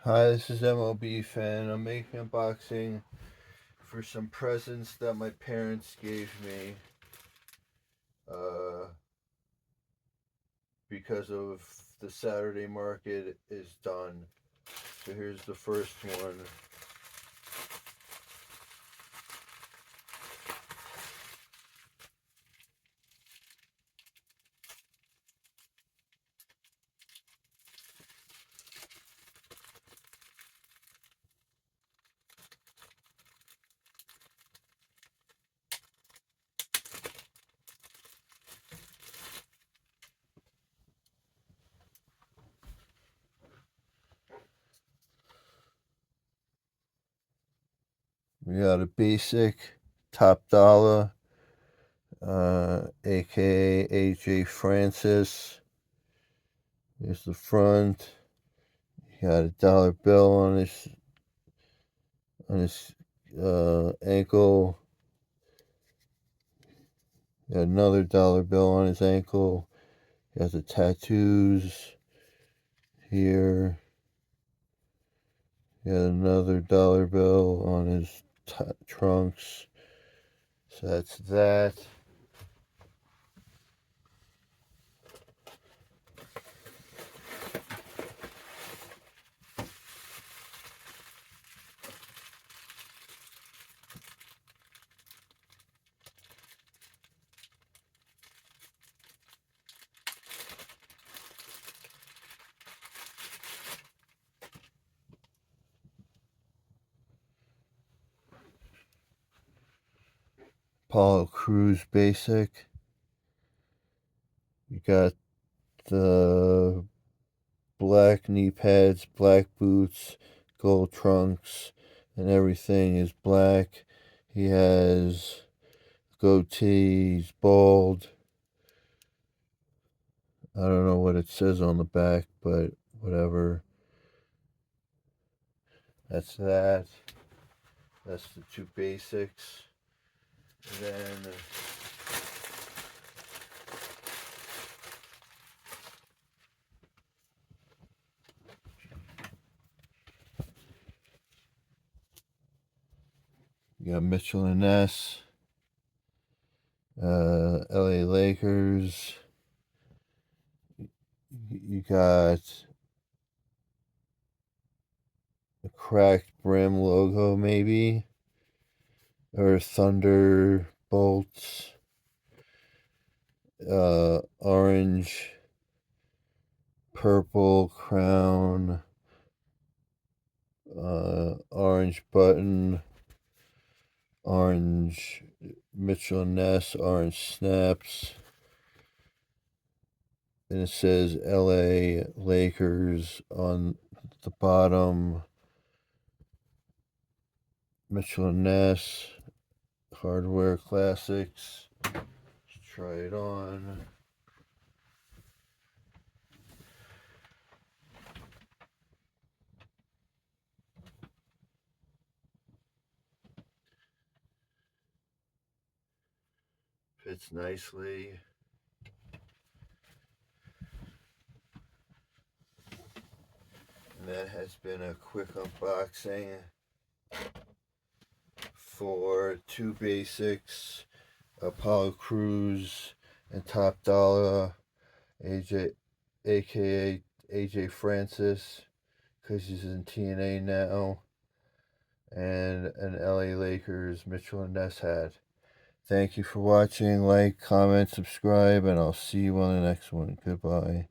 Hi, this is MLB fan. I'm making unboxing for some presents that my parents gave me uh, because of the Saturday market is done. So here's the first one. We got a basic top dollar, aka AJ Francis. Here's the front. He got a dollar bill on his ankle. Got another dollar bill on his ankle. He has the tattoos here. He had another dollar bill on his trunks. So that's that. Apollo Crews Basic. You got the black knee pads, black boots, gold trunks, and everything is black. He has goatee, he's bald. I don't know what it says on the back, but whatever. That's that. That's the two basics. And then you got Mitchell and Ness, LA Lakers. You got a cracked brim logo, maybe, or Thunderbolts. Orange, purple crown, orange button, orange Mitchell and Ness, orange snaps. And it says LA Lakers on the bottom. Mitchell and Ness, Hardware Classics. Let's try it on. Fits nicely. And that has been a quick unboxing for two basics, Apollo Crews and Top Dollar, AJ, aka AJ Francis, because he's in TNA now, and an LA Lakers Mitchell and Ness hat. Thank you for watching. Like, comment, subscribe, and I'll see you on the next one. Goodbye.